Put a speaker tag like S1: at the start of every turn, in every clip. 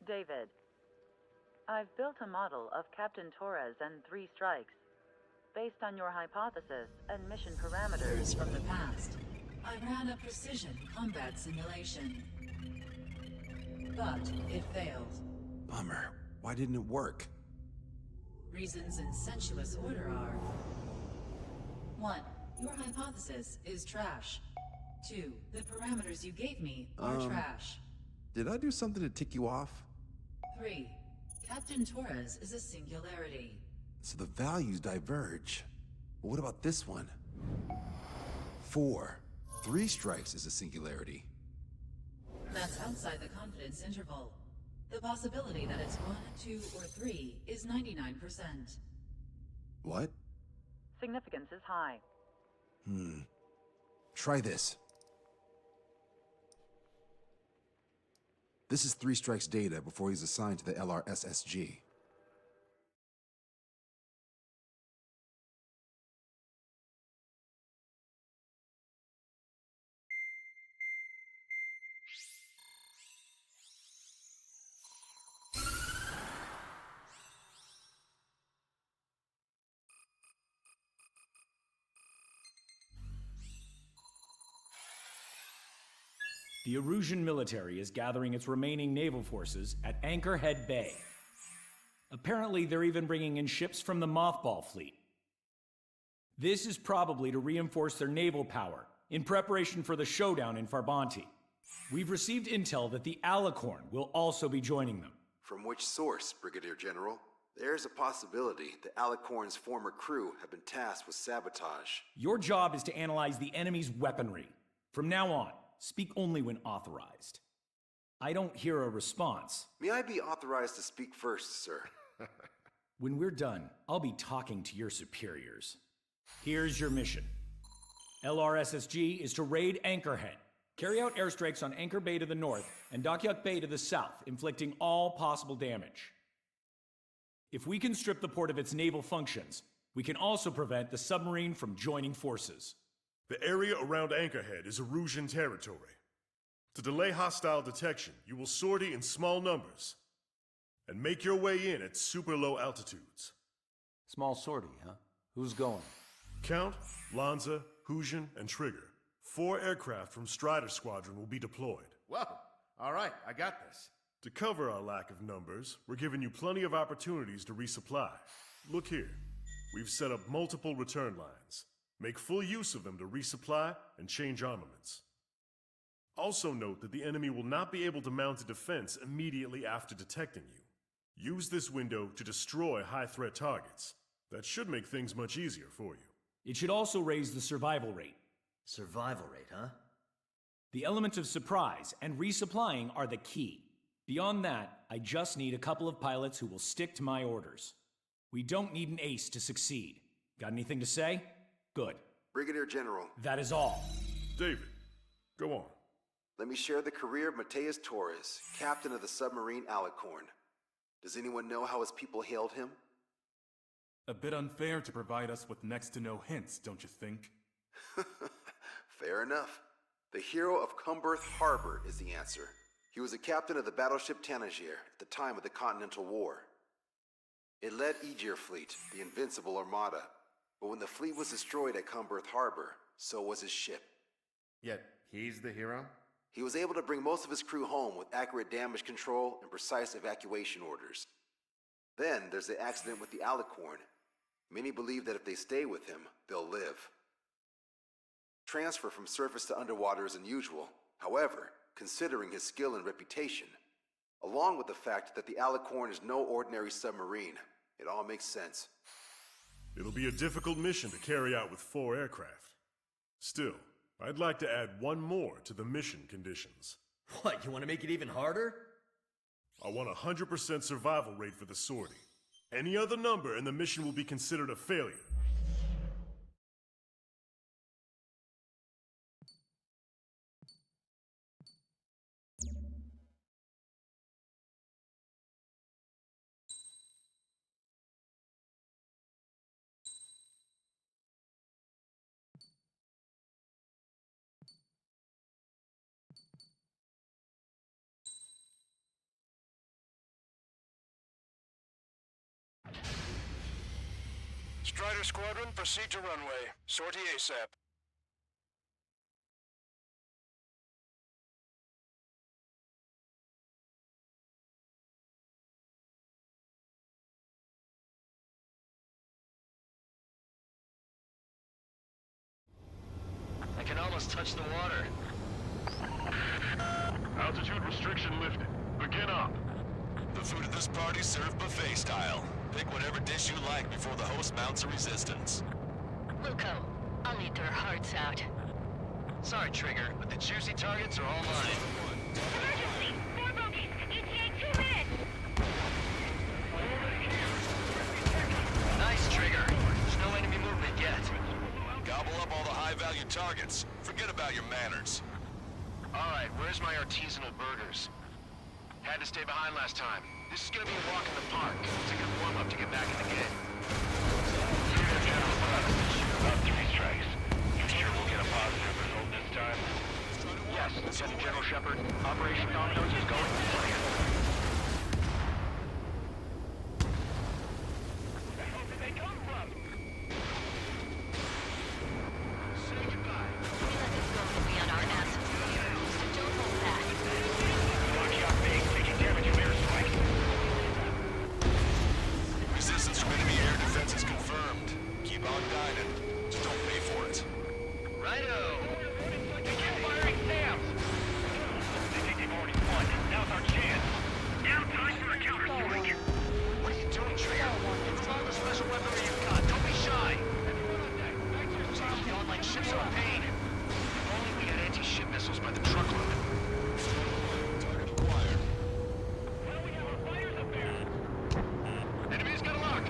S1: David, I've built a model of Captain Torres and 3 strikes, based on your hypothesis and mission parameters.
S2: From the past, I ran a precision combat simulation. But it failed.
S3: Bummer. Why didn't it work?
S2: Reasons in sensuous order are: 1. Your hypothesis is trash. 2. The parameters you gave me are trash.
S3: Did I do something to tick you off?
S2: 3. Captain Torres is a singularity.
S3: So the values diverge. But what about this one? 4. 3 strikes is a singularity.
S2: That's outside the confidence interval. The possibility that it's 1, 2, or 3 is 99%.
S3: What?
S1: Significance is high.
S3: Try this. This is 3 strikes data before he's assigned to the LRSSG.
S4: The Erusian military is gathering its remaining naval forces at Anchorhead Bay. Apparently, they're even bringing in ships from the Mothball fleet. This is probably to reinforce their naval power in preparation for the showdown in Farbanti. We've received intel that the Alicorn will also be joining them.
S3: From which source, Brigadier General? There's a possibility the Alicorn's former crew have been tasked with sabotage.
S4: Your job is to analyze the enemy's weaponry. From now on, speak only when authorized. I don't hear a response.
S3: May I be authorized to speak first, sir?
S4: When we're done, I'll be talking to your superiors. Here's your mission. LRSSG is to raid Anchorhead. Carry out airstrikes on Anchor Bay to the north and Dockyuk Bay to the south, inflicting all possible damage. If we can strip the port of its naval functions, we can also prevent the submarine from joining forces.
S5: The area around Anchorhead is Erusian territory. To delay hostile detection, you will sortie in small numbers and make your way in at super low altitudes.
S6: Small sortie, huh? Who's going?
S5: Count, Lanza, Hujan, and Trigger. 4 aircraft from Strider Squadron will be deployed.
S7: Well, all right, I got this.
S5: To cover our lack of numbers, we're giving you plenty of opportunities to resupply. Look here. We've set up multiple return lines. Make full use of them to resupply and change armaments. Also note that the enemy will not be able to mount a defense immediately after detecting you. Use this window to destroy high-threat targets. That should make things much easier for you.
S4: It should also raise the survival rate.
S6: Survival rate, huh?
S4: The element of surprise and resupplying are the key. Beyond that, I just need a couple of pilots who will stick to my orders. We don't need an ace to succeed. Got anything to say? Good.
S3: Brigadier General.
S4: That is all.
S5: David, go on.
S3: Let me share the career of Mateus Torres, captain of the submarine Alicorn. Does anyone know how his people hailed him?
S8: A bit unfair to provide us with next to no hints, don't you think?
S3: Fair enough. The hero of Cumberth Harbor is the answer. He was a captain of the battleship Tanager at the time of the Continental War. It led Aegir Fleet, the Invincible Armada. But when the fleet was destroyed at Cumberth Harbor, so was his ship.
S7: Yet, he's the hero?
S3: He was able to bring most of his crew home with accurate damage control and precise evacuation orders. Then there's the accident with the Alicorn. Many believe that if they stay with him, they'll live. Transfer from surface to underwater is unusual. However, considering his skill and reputation, along with the fact that the Alicorn is no ordinary submarine, it all makes sense.
S5: It'll be a difficult mission to carry out with 4 aircraft. Still, I'd like to add one more to the mission conditions.
S6: What, you want to make it even harder?
S5: I want a 100% survival rate for the sortie. Any other number and the mission will be considered a failure.
S9: Strider Squadron, proceed to runway. Sortie ASAP.
S10: I can almost touch the water.
S9: Altitude restriction lifted. Begin up.
S11: The food at this party's served buffet style. Pick whatever dish you like before the host mounts a resistance.
S12: Luco, I'll eat their hearts out.
S10: Sorry, Trigger, but the juicy targets are all mine.
S12: Emergency! 4 bogeys! ETA 2 minutes!
S10: Nice, Trigger. There's no enemy movement yet.
S11: Gobble up all the high-value targets. Forget about your manners.
S9: Alright, where's my artisanal burgers? Had to stay behind last time. This is gonna be a walk in the park. It's a good warm-up to get back in the game. About 3 strikes. You sure we'll get a positive result this time? Yes, Lieutenant General Shepard. Operation Dominoes is going to plan. Where the hell did they come from? Say goodbye.
S12: We let this go to be on our asses. So don't hold back.
S9: Watch out, Big. Taking damage from airstrikes.
S11: Resistance from enemy air defense is confirmed. Keep on dining. Just don't pay for it.
S10: Righto!
S9: They keep firing Sams! They think they've already won. Now's our chance. Now time for a counterstrike.
S10: What are you doing, Trigger? Use all the special weaponry you've got. Don't be shy.
S9: Everyone on deck. Back to your
S10: The
S9: position.
S10: online ships are a pain.
S9: If only we had anti-ship missiles by the truckload.
S11: Target acquired.
S9: Well, we have our fighters up there. Enemy's got a lock.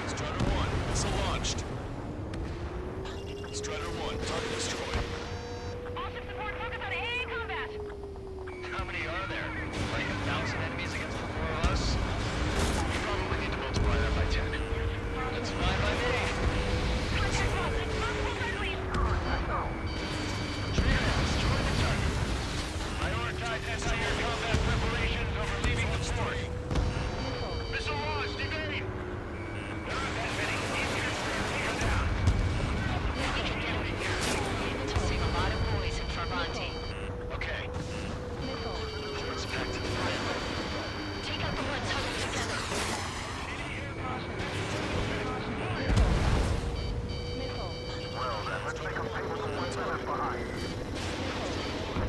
S11: Strider 1, missile launched. Strider 1, target destroyed.
S12: Awesome support, focus on AA combat!
S10: How many are there? Like 1,000 enemies against the 4 of us?
S9: We probably need to multiply that by 10.
S10: That's fine by me.
S12: Contact lost, multiple friendlies!
S10: Trigger, destroy the target.
S9: Prioritize anti-air combat preparations over leaving the fort. Missile launched, evade! There aren't that many. Easier to take them down.
S12: We can get out of here. We're able to save a lot of boys in Farvanti.
S10: Okay. It's back to the front.
S12: Take out the ones huddled together.
S9: Well then, let's make them pay for the ones they left behind.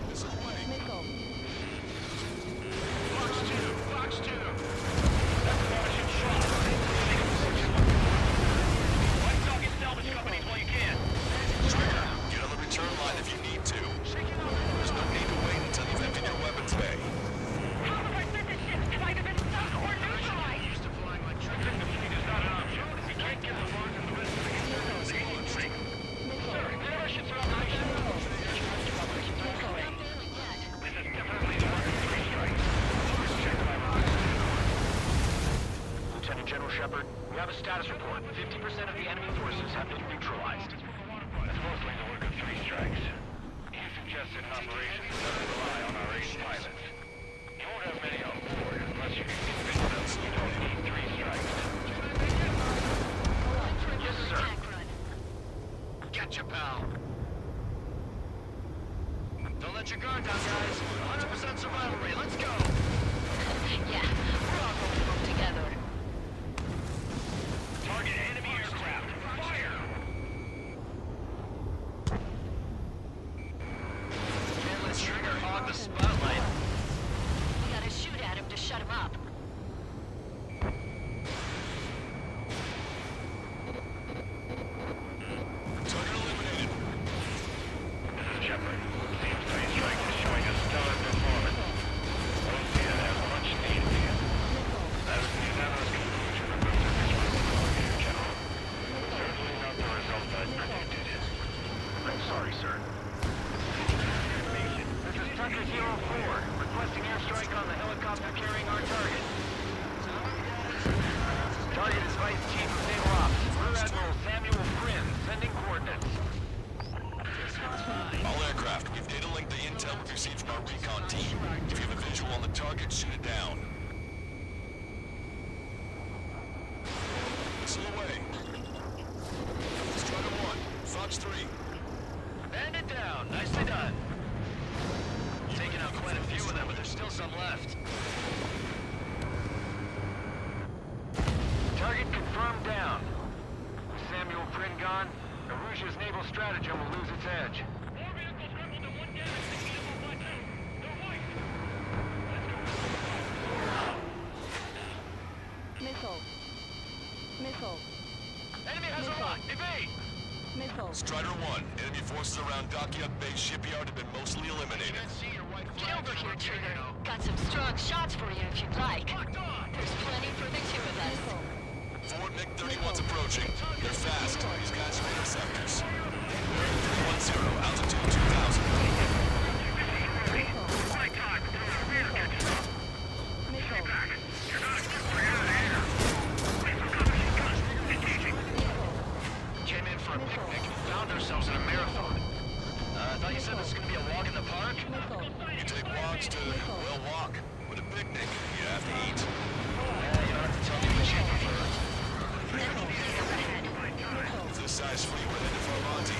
S11: Missile away.
S9: Fox 2! Fox 2! That's a Martian shot. Let's talk in salvage companies while you can.
S11: Trigger, get on the return line if you need to. There's no need to wait until you've emptied your weapons bay.
S12: Half of our surface ships have either been sunk or neutralized!
S9: Used to flying like Trigger. The fleet is not an option. We can't get the Mars and the rest of the Sir, none of our ships are operational. This is definitely the one of 3 strikes. Check my rocks. Lieutenant General Shepard, we have a status report. 50% of the enemy forces have been neutralized. That's mostly the work of 3 strikes. You suggested operations that rely on our 8 pilots. You won't have many on board unless you can convince them you don't need 3 strikes. Yes, sir.
S12: Attack run.
S10: Gotcha, pal. Don't let your guard down, guys. 100% survival rate. Let's go.
S12: Yeah, we're all going home together.
S9: Target enemy aircraft. Fire!
S10: Can't let Trigger hog the spotlight.
S12: We gotta shoot at him to shut him up.
S11: Target eliminated.
S9: This is Shepard. Seems Three Strike is showing a stellar performance. Those Russia's naval stratagem will lose its edge.
S13: Missile. Missile.
S9: Enemy has a lock! Evade!
S13: Missile.
S11: Strider 1, enemy forces around Dockyard Bay shipyard have been mostly eliminated.
S12: Get over here, Trigger. Got some strong shots for you if you'd like. There's plenty for the two of us.
S11: Forward MiG-31's approaching. They're fast. These guys are interceptors. 310, altitude 2000.
S9: Came in for a picnic and found ourselves in a marathon. I thought you said this was gonna be a walk in the park?
S11: You take walks to, well, walk. With a picnic, you have to eat.
S9: You don't have to tell me which you prefer.
S11: If this size fleet were headed for Monty,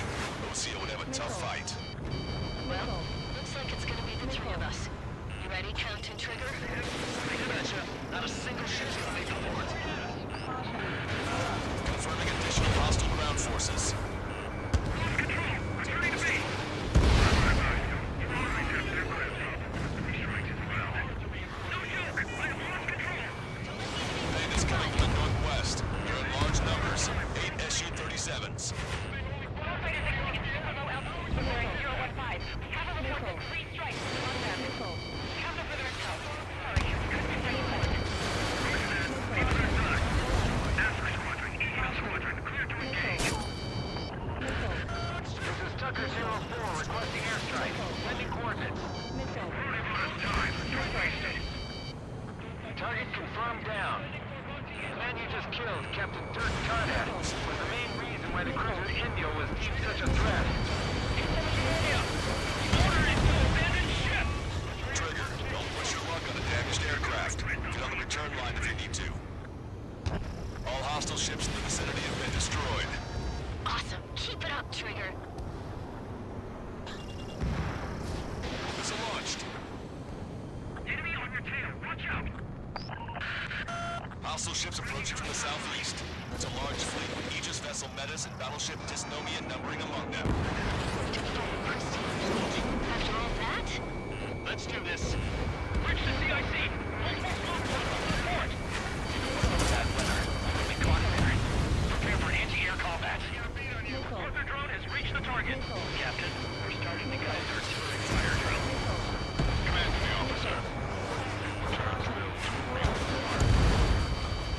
S11: Osea would have a tough fight.
S12: Well, looks like it's gonna be the three of us. You ready, Captain Trigger?
S9: You betcha. Not a single ship's gonna make a port.
S11: Confirming additional hostile ground forces. Bandits coming from the northwest. They're in large numbers. 8 Su-37s.
S9: This is Tucker 04 requesting airstrike. Sending coordinates. Target confirmed down. The man you just killed, Captain Dirk Tarnat, was the main reason why the cruiser Indio was deemed such a threat.
S11: Trigger, don't push your luck on a damaged aircraft. Get on the return line if you need to. All hostile ships in the vicinity have been destroyed.
S12: Awesome. Keep it up, Trigger.
S11: Missile launched.
S9: Enemy on your tail. Watch out.
S11: Hostile ships approaching from the southeast. There's a large fleet with Aegis vessel Metas and battleship Dysnomia numbering among them.
S12: After all that?
S9: Let's do this. Reach the CIC. Report. Bad weather. Only contact. Prepare for anti-air combat. Orther drone has reached the target. Captain, we're starting to guide artillery fire drill. Command to the officer. Turns will to real war.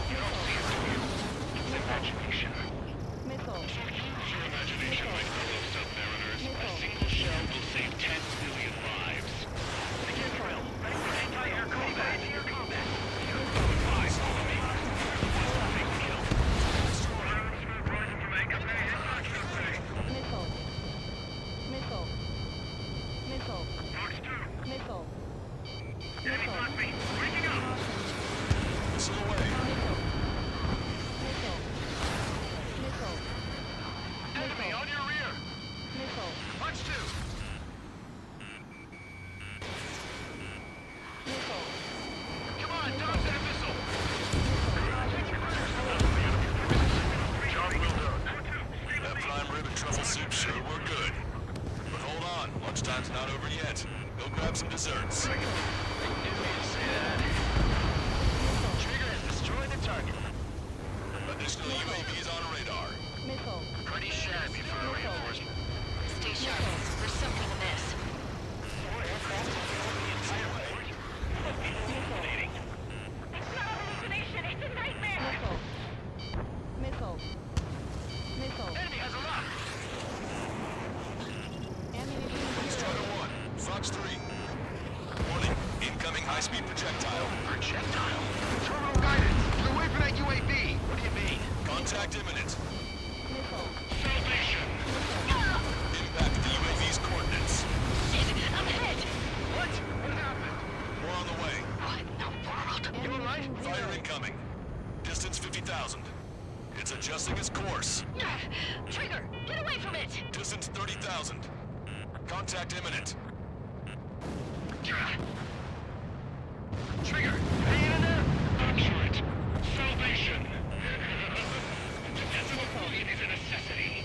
S9: You don't see it, do you? It's imagination. Use your imagination, my fellow submariners. A single shell will save 10 million lives. Begin drill. Ready for anti-air combat. Anti-air combat. Five, follow me. Big kill. Rising from Anchor Bay. Fox 2. Enemy block me. Breaking up.
S11: Missile away.
S9: Enemy on your rear. Punch 2. Come on, dodge that missile. Job well done.
S11: That prime rib and truffle soup sure were good. But hold on, lunchtime's not over yet. Go grab some desserts.
S9: I knew you'd say that. Trigger has destroyed the target.
S11: Additional UAVs on radar.
S9: Pretty shabby for a reinforcement.
S12: Stay sharp. There's something amiss.
S9: More aircraft the entire way. Hallucinating.
S12: It's not a hallucination. It's a nightmare.
S9: Enemy has a lock.
S11: Strider 1, Fox 3. Warning, incoming high-speed projectile.
S9: Projectile? Terminal guidance. Get away from that UAV. What do you mean?
S11: Contact imminent.
S9: Salvation.
S11: Impact the UAV's coordinates.
S12: I'm hit.
S9: What? What happened?
S11: More on the way.
S12: What in the world?
S9: You alright?
S11: Fire incoming. Distance 50,000. It's adjusting its course.
S12: Trigger, get away from it.
S11: Distance 30,000. Contact imminent.
S9: Trigger, hanging in there? Accurate. Salvation. It is a necessity.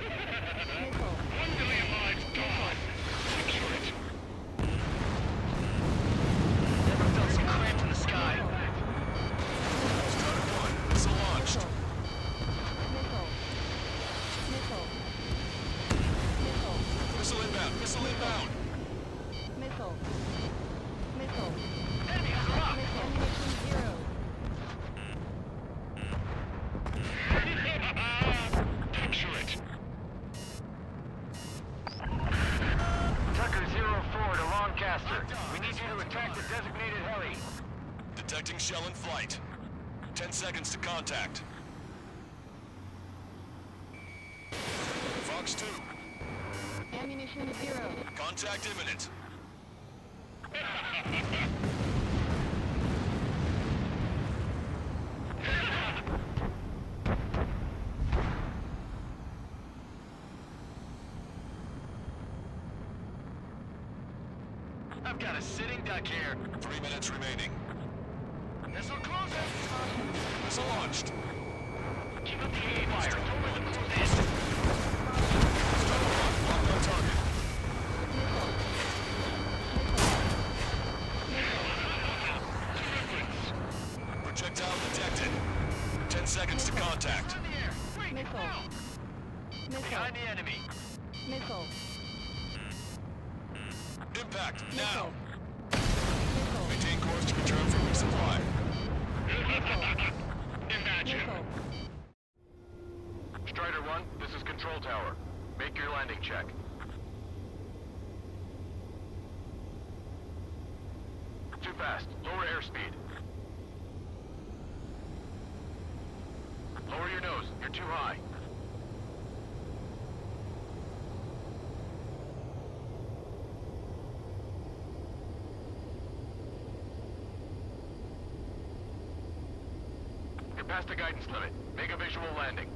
S13: Missile.
S9: 1 million lives gone. Picture it.
S10: Never felt so cramped in the sky.
S11: Strider 1, missile launched.
S13: Missile. Missile. Missile.
S11: Missile inbound, missile inbound.
S13: Missile. Missile.
S10: Enemies are up!
S13: Missile. Ammunition 0.
S9: Picture it.
S10: Tucker 04 to Lancaster. We need you to attack the designated heli.
S11: Detecting shell in flight. 10 seconds to contact. Fox 2,
S13: Ammunition 0.
S11: contact imminent.
S10: I've got a sitting duck here.
S11: 3 minutes remaining.
S10: Missile closing.
S11: Missile launched.
S10: Keep up the aim fire. Don't let them close in.
S11: Strider 1, locked on target. Projectile detected. 10 seconds to contact.
S13: Missile. Missile.
S10: Behind the enemy.
S13: Missile.
S11: Impact, now.
S13: Missile.
S11: Maintain course to return for resupply.
S9: Imagine.
S13: Missile.
S9: Strider 1, this is Control Tower. Make your landing check. Too fast. Lower airspeed. Lower your nose. You're too high. You're past the guidance limit. Make a visual landing.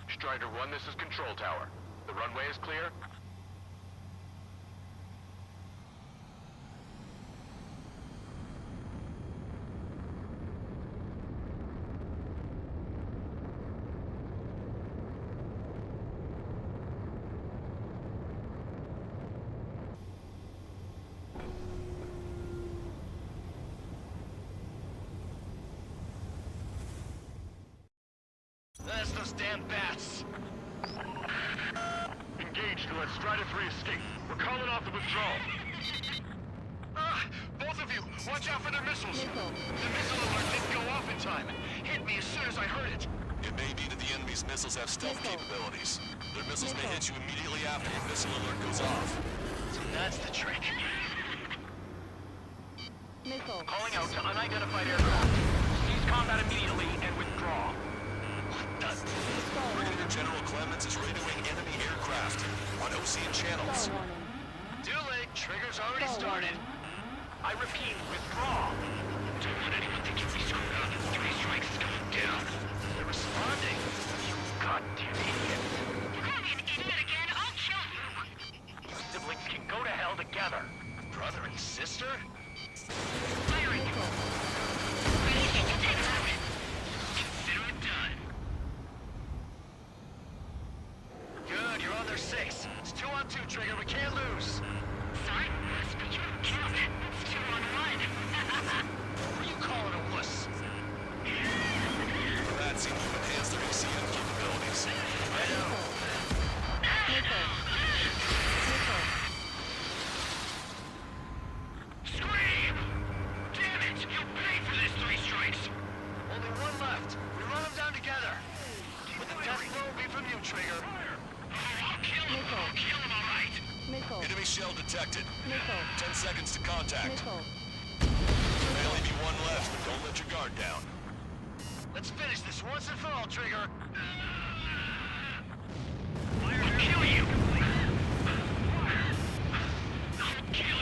S9: Strider 1, this is Control Tower. The runway is clear?
S10: That's those damn bats.
S9: Engaged to let Strider 3 escape. We're calling off the withdrawal.
S10: Both of you, watch out for their missiles.
S13: Missile.
S10: The missile alert didn't go off in time. It hit me as soon as I heard it.
S11: It may be that the enemy's missiles have stealth
S13: Missile.
S11: capabilities. Their missiles may
S13: Missile.
S11: hit you immediately after your missile alert goes off.
S10: So that's the trick.
S13: Missile.
S9: Calling out to unidentified aircraft. Cease combat immediately and withdraw.
S11: Brigadier General Clemens is radioing enemy aircraft on Ocean channels.
S13: Star warning.
S10: Too late. Trigger's already
S13: Star
S10: started.
S13: warning.
S9: I repeat, withdraw.
S10: Don't let anyone think you'll be screwed up. 3 strikes is going down. They're responding.
S9: You goddamn idiots.
S12: You call me an idiot again, I'll kill you.
S9: You siblings can go to hell together.
S10: Brother and sister?
S12: Firing. Releasing the take out.
S10: Consider it done. Good, you're on their 6. It's 2 on 2, Trigger. We can't lose.
S12: Sorry, must be your count. It's 2 on 1.
S10: Who are you calling a wuss?
S11: That seems to enhance their ACM capabilities.
S10: I know.
S13: Missile. Missile.
S10: Scream! Damn it! You'll pay for this, 3 strikes! Only 1 left. We run them down together. But the death blow will be from you, Trigger.
S12: I'll kill him.
S13: Missile.
S12: I'll kill him, all right.
S13: Missile.
S11: Enemy shell detected.
S13: Missile.
S11: 10 seconds to contact.
S13: Missile.
S11: There may only be 1 left, but don't let your guard down.
S10: Let's finish this once and for all, Trigger.
S12: I'll kill you. I'll kill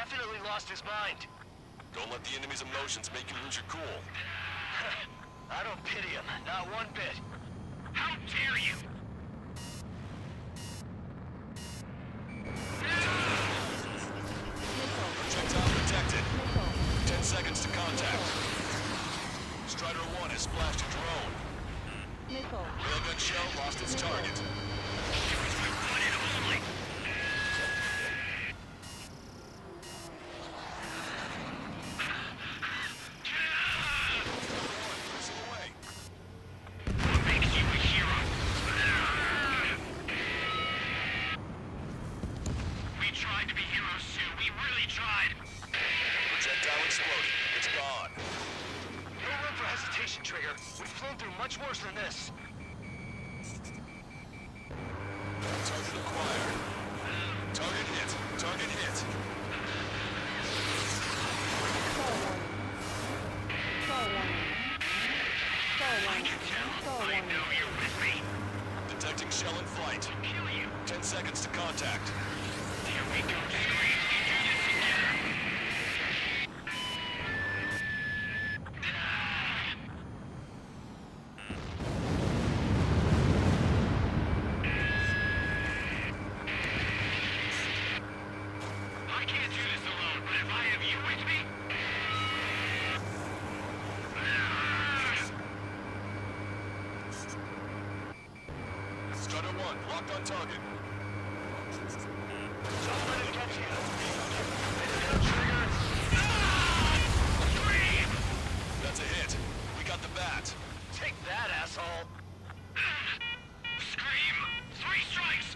S10: definitely lost his mind.
S11: Don't let the enemy's emotions make you lose your cool.
S10: I don't pity him, not one bit. How dare you!
S11: Projectile detected. 10 seconds to contact. Strider 1 has splashed a drone.
S13: Missile.
S11: Railgun shell lost its target. Missile away.
S10: What makes you a hero? We tried to be heroes, Sue. We really tried.
S11: Projectile exploded. It's gone.
S10: No room for hesitation, Trigger. We've flown through much worse than this.
S11: Target acquired. Target hit. Target hit.
S13: Star warning. Star warning. Star
S10: I
S13: warning.
S10: know you're with me.
S11: Detecting shell in flight.
S10: Kill you.
S11: 10 seconds to contact.
S10: Here we go, Scream. We do this together. I can't do this alone, but if I have you with me...
S11: Strider 1, locked on target.
S10: Don't let it get you. Trigger. Scream!
S11: That's a hit. We got the bat.
S10: Take that, asshole. Scream! 3 strikes!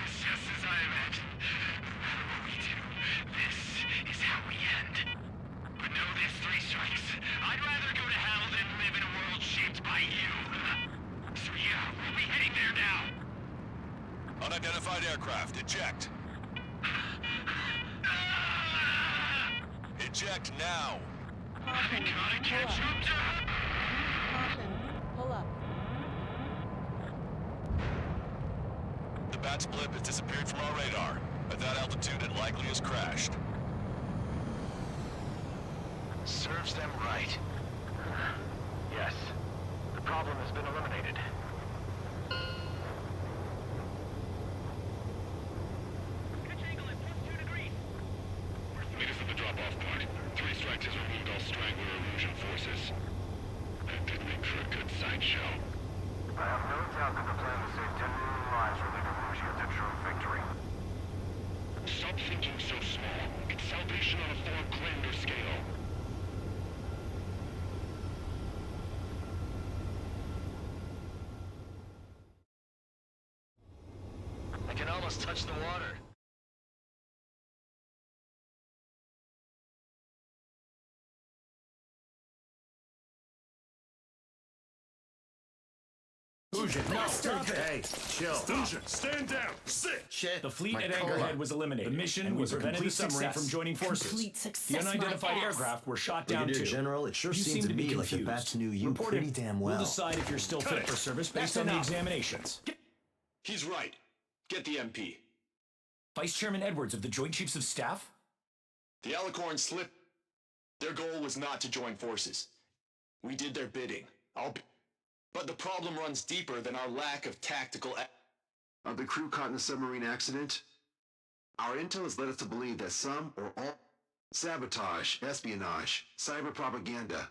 S10: It's just as I imagined. What we do, this is how we end. But know this, 3 strikes. I'd rather go to hell than live in a world shaped by you. So yeah, we'll be heading there now.
S11: Unidentified aircraft. Eject. Eject now.
S13: Caution.
S10: Gotta
S13: Pull
S10: catch
S13: up.
S10: up to her.
S13: Caution. Pull up.
S11: The bat's blip has disappeared from our radar. At that altitude, it likely has crashed.
S10: Serves them right. Yes. The problem has been eliminated.
S9: Meet us at the drop-off point. 3 strikes has removed all Strangler illusion forces. That did make for a good sideshow.
S10: I have no doubt that the plan to save 10 million lives will lead Illusion to true victory.
S9: Stop thinking so small. It's salvation on a far grander scale.
S10: I can almost touch the water.
S4: Fusion, no, stop it!
S5: Hey, chill. Fusion, stand down. Sit.
S6: Shit.
S4: The fleet
S6: my
S4: at
S6: cola.
S4: Anchorhead was eliminated. The mission
S6: And
S4: was
S6: was a
S4: prevented the
S6: complete
S4: submarine
S6: success.
S4: from joining forces.
S14: Complete
S4: The
S14: success, my
S4: unidentified
S14: ass.
S4: aircraft were shot down
S6: Brigadier
S4: too.
S6: General, it sure
S4: You
S6: seems
S4: seem
S6: to
S4: be
S6: me like the
S4: confused.
S6: bats knew you
S4: Report
S6: pretty
S4: in.
S6: damn
S4: We'll
S6: well.
S4: decide if you're still fit for service based
S5: That's
S4: on the
S5: enough.
S4: examinations.
S11: He's right. Get the MP.
S4: Vice Chairman Edwards of the Joint Chiefs of Staff?
S11: The Alicorn slipped. Their goal was not to join forces. We did their bidding. But the problem runs deeper than our lack of tactical...
S3: Are the crew caught in a submarine accident? Our intel has led us to believe that some or all sabotage, espionage, cyber propaganda.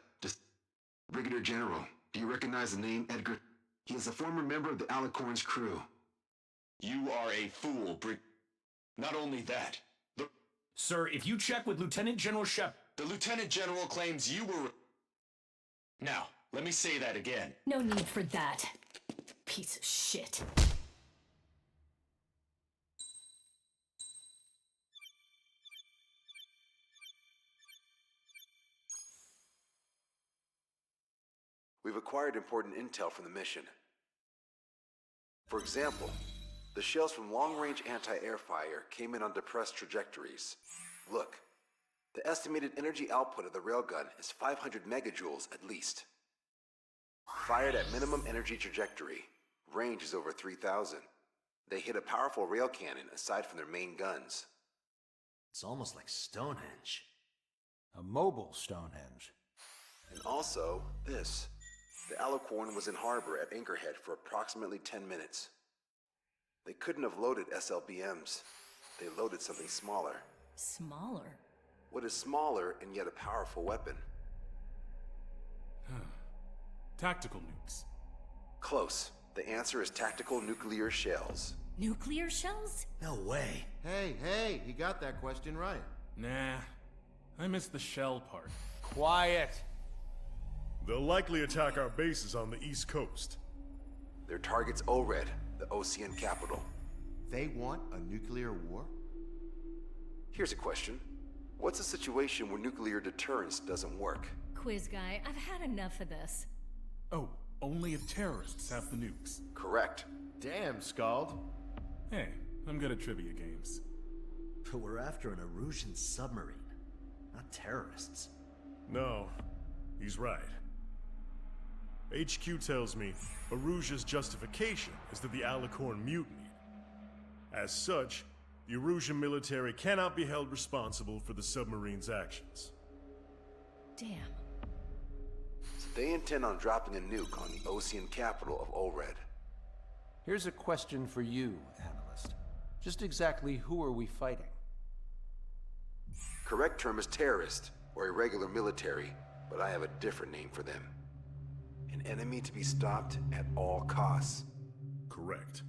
S3: Brigadier General, do you recognize the name Edgar? He is a former member of the Alicorn's crew.
S11: You are a fool, Not only that,
S4: Sir, if you check with Lieutenant General Shep...
S11: the Lieutenant General claims you were... Now, let me say that again.
S14: No need for that. Piece of shit.
S3: We've acquired important intel from the mission. For example, the shells from long-range anti-air fire came in on depressed trajectories. Look, the estimated energy output of the railgun is 500 megajoules at least. Fired at minimum energy trajectory, Range is over 3,000. They hit a powerful rail cannon aside from their main guns.
S6: It's almost like Stonehenge.
S15: A mobile Stonehenge.
S3: And also, this. The Alicorn was in harbor at Anchorhead for approximately 10 minutes. They couldn't have loaded SLBMs. They loaded something smaller.
S14: Smaller?
S3: What is smaller and yet a powerful weapon?
S8: Tactical nukes.
S3: Close. The answer is tactical nuclear shells.
S14: Nuclear shells?
S6: No way.
S7: Hey, he got that question right.
S8: Nah, I missed the shell part.
S15: Quiet!
S5: They'll likely attack our bases on the East Coast.
S3: Their target's ORED, the Ocean capital.
S7: They want a nuclear war?
S3: Here's a question. What's a situation where nuclear deterrence doesn't work?
S14: Quiz guy, I've had enough of this.
S8: Oh, only if terrorists have the nukes.
S3: Correct.
S7: Damn, Scald.
S8: Hey, I'm good at trivia games.
S6: But we're after an Erusian submarine, not terrorists.
S5: No, he's right. HQ tells me Erusia's justification is that the Alicorn mutinied. As such, the Erusian military cannot be held responsible for the submarine's actions.
S14: Damn.
S3: So they intend on dropping a nuke on the Ocean capital of ORED.
S15: Here's a question for you, analyst. Just exactly who are we fighting?
S3: Correct term is terrorist, or irregular military, but I have a different name for them. An enemy to be stopped at all costs.
S5: Correct.